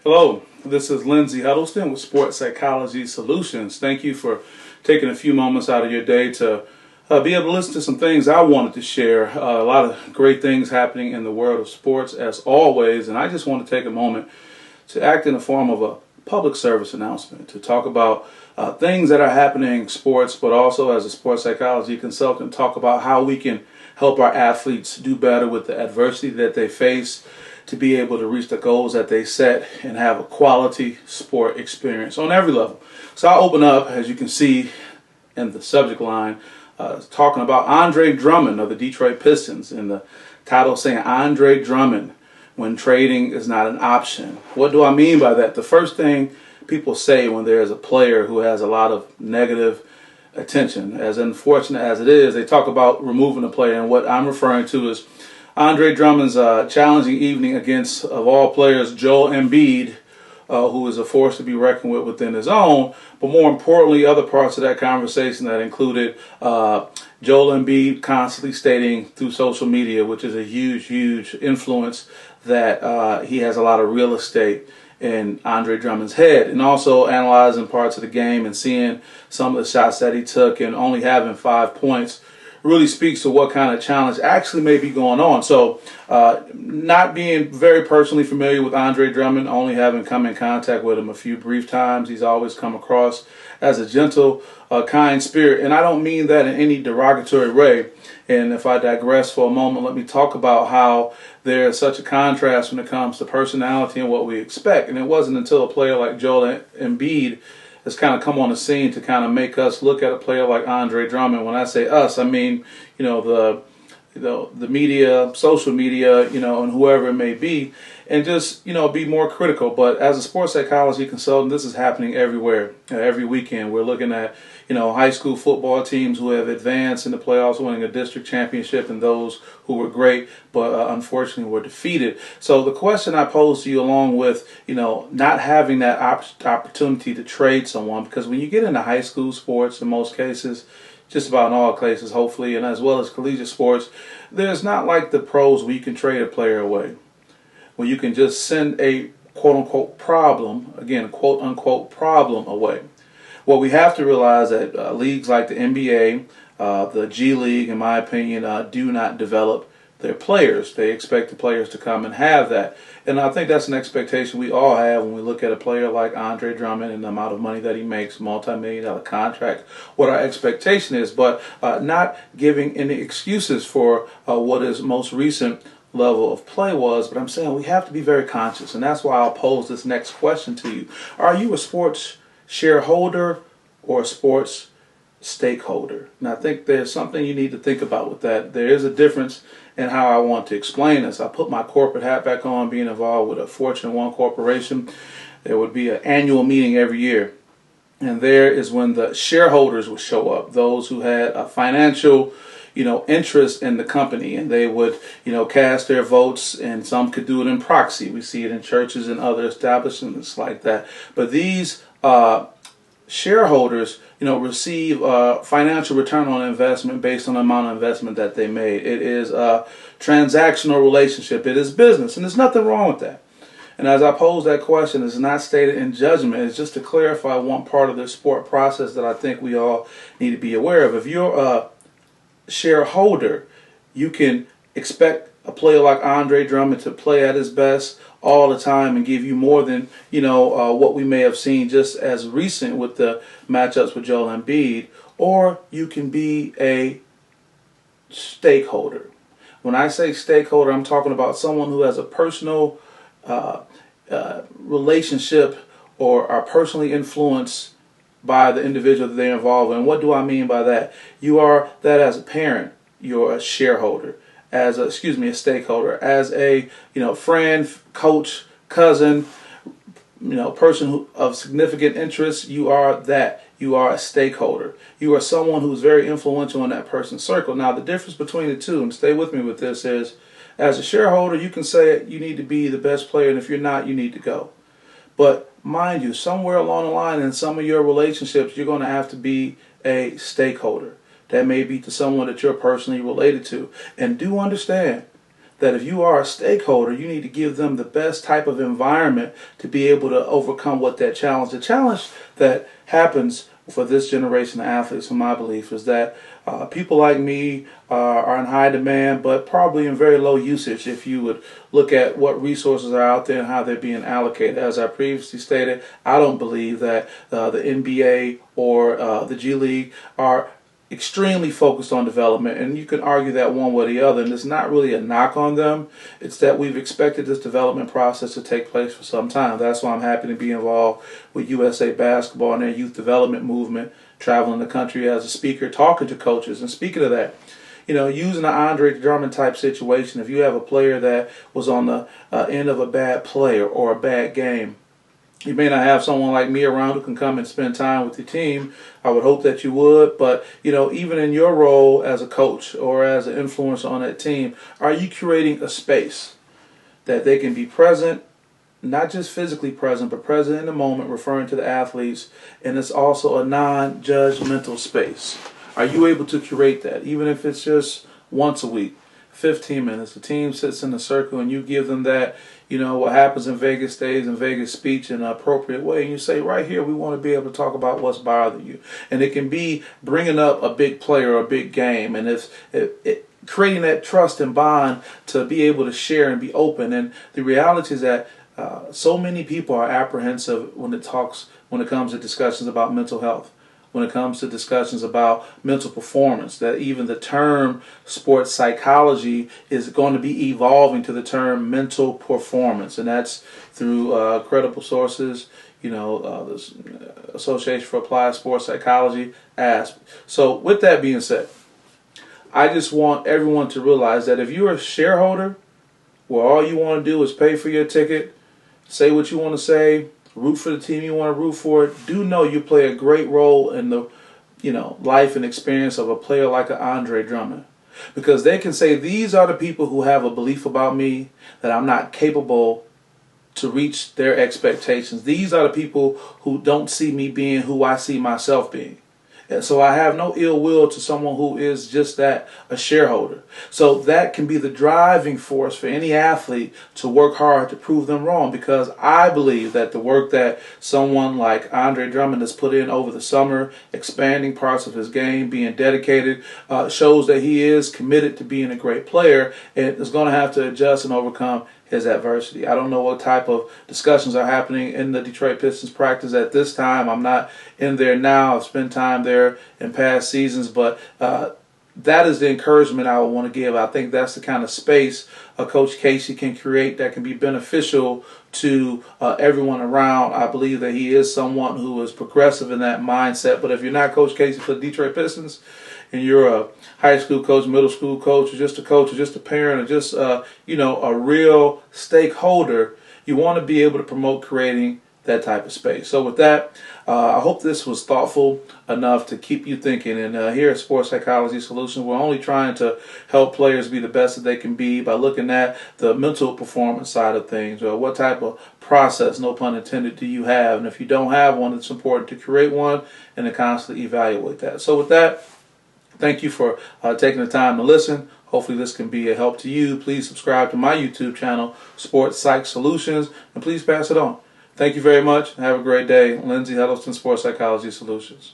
Hello, this is Lindsay Huddleston with Sports Psychology Solutions. Thank you for taking a few moments out of your day to be able to listen to some things I wanted to share. A lot of great things happening in the world of sports as always, and I just want to take a moment to act in the form of a public service announcement to talk about things that are happening in sports, but also as a sports psychology consultant, talk about how we can help our athletes do better with the adversity that they face, to be able to reach the goals that they set and have a quality sport experience on every level. So I'll open up, as you can see in the subject line, talking about Andre Drummond of the Detroit Pistons, and the title saying Andre Drummond when trading is not an option. What do I mean by that? The first thing people say when there's a player who has a lot of negative attention, as unfortunate as it is, they talk about removing the player, and what I'm referring to is Andre Drummond's challenging evening against, of all players, Joel Embiid, who is a force to be reckoned with within his own, but more importantly, other parts of that conversation that included Joel Embiid constantly stating through social media, which is a huge influence, that he has a lot of real estate in Andre Drummond's head, and also analyzing parts of the game and seeing some of the shots that he took and only having 5 points really speaks to what kind of challenge actually may be going on. So not being very personally familiar with Andre Drummond, only having come in contact with him a few brief times, he's always come across as a gentle, kind spirit. And I don't mean that in any derogatory way. And if I digress for a moment, let me talk about how there's such a contrast when it comes to personality and what we expect. And it wasn't until a player like Joel Embiid has kind of come on the scene to kind of make us look at a player like Andre Drummond. When I say us, I mean, the media, social media, and whoever it may be, and just, be more critical. But as a sports psychology consultant, this is happening everywhere. Every weekend we're looking at, high school football teams who have advanced in the playoffs, winning a district championship, and those who were great, but unfortunately were defeated. So the question I pose to you, along with, not having that opportunity to trade someone, because when you get into high school sports, in most cases, just about in all cases, hopefully, and as well as collegiate sports, there's not like the pros where you can trade a player away, where you can just send a quote-unquote problem, again, quote-unquote problem away. What we have to realize that leagues like the NBA, the G League, in my opinion, do not develop their players. They expect the players to come and have that. And I think that's an expectation we all have when we look at a player like Andre Drummond and the amount of money that he makes, multi-million-dollar contract, what our expectation is, but not giving any excuses for what his most recent level of play was. But I'm saying we have to be very conscious, and that's why I'll pose this next question to you. Are you a sports shareholder or a sports stakeholder? And I think there's something you need to think about with that. There is a difference in how I want to explain this. I put my corporate hat back on, being involved with a Fortune 1 corporation. There would be an annual meeting every year, and there is when the shareholders would show up, those who had a financial interest in the company, and they would, cast their votes, and some could do it in proxy. We see it in churches and other establishments like that. But these shareholders, receive financial return on investment based on the amount of investment that they made. It is a transactional relationship. It is business, and there's nothing wrong with that. And as I pose that question, it's not stated in judgment. It's just to clarify one part of the sport process that I think we all need to be aware of. If you're a shareholder, you can expect a player like Andre Drummond to play at his best all the time and give you more than what we may have seen just as recent with the matchups with Joel Embiid, or you can be a stakeholder. When I say stakeholder, I'm talking about someone who has a personal relationship or are personally influenced by the individual that they're involved in. What do I mean by that? You are that as a parent, you're a shareholder. As a stakeholder, as a friend, coach, cousin, person of significant interest, you are that. You are a stakeholder. You are someone who's very influential in that person's circle. Now, the difference between the two, and stay with me with this, is as a shareholder, you can say you need to be the best player, and if you're not, you need to go. But mind you, somewhere along the line in some of your relationships, you're going to have to be a stakeholder. That may be to someone that you're personally related to. And do understand that if you are a stakeholder, you need to give them the best type of environment to be able to overcome what that challenge. The challenge that happens for this generation of athletes, in my belief, is that people like me are in high demand, but probably in very low usage if you would look at what resources are out there and how they're being allocated. As I previously stated, I don't believe that the NBA or the G League are extremely focused on development, and you can argue that one way or the other, and it's not really a knock on them. It's that we've expected this development process to take place for some time. That's why I'm happy to be involved with USA Basketball and their youth development movement, traveling the country as a speaker, talking to coaches. And speaking of that, using an Andre Drummond type situation, if you have a player that was on the end of a bad play or a bad game, you may not have someone like me around who can come and spend time with your team. I would hope that you would. But, even in your role as a coach or as an influencer on that team, are you curating a space that they can be present, not just physically present, but present in the moment, referring to the athletes, and it's also a non-judgmental space? Are you able to curate that, even if it's just once a week, 15 minutes? The team sits in a circle and you give them that, what happens in Vegas stays in Vegas speech in an appropriate way. And you say, right here, we want to be able to talk about what's bothering you. And it can be bringing up a big player or a big game. And it's creating that trust and bond to be able to share and be open. And the reality is that so many people are apprehensive when it comes to discussions about mental health, when it comes to discussions about mental performance, that even the term sports psychology is going to be evolving to the term mental performance, and that's through credible sources, the Association for Applied Sports Psychology, ASP. So with that being said, I just want everyone to realize that if you're a shareholder, where all you want to do is pay for your ticket, say what you want to say, root for the team you want to root for, do know you play a great role in the life and experience of a player like an Andre Drummond. Because they can say, these are the people who have a belief about me that I'm not capable to reach their expectations. These are the people who don't see me being who I see myself being. And so I have no ill will to someone who is just that, a shareholder. So that can be the driving force for any athlete to work hard to prove them wrong, because I believe that the work that someone like Andre Drummond has put in over the summer, expanding parts of his game, being dedicated, shows that he is committed to being a great player and is going to have to adjust and overcome his adversity. I don't know what type of discussions are happening in the Detroit Pistons practice at this time. I'm not in there now. I've spent time there in past seasons, but that is the encouragement I would want to give. I think that's the kind of space Coach Casey can create that can be beneficial to everyone around. I believe that he is someone who is progressive in that mindset. But if you're not Coach Casey for the Detroit Pistons, and you're a high school coach, middle school coach, or just a coach, or just a parent, or just a real stakeholder, you want to be able to promote creating that type of space. So with that, I hope this was thoughtful enough to keep you thinking. And here at Sports Psychology Solutions, we're only trying to help players be the best that they can be by looking at the mental performance side of things. What type of process, no pun intended, do you have? And if you don't have one, it's important to create one and to constantly evaluate that. So with that, thank you for taking the time to listen. Hopefully this can be a help to you. Please subscribe to my YouTube channel, Sports Psych Solutions, and please pass it on. Thank you very much. Have a great day. Lindsay Huddleston, Sports Psychology Solutions.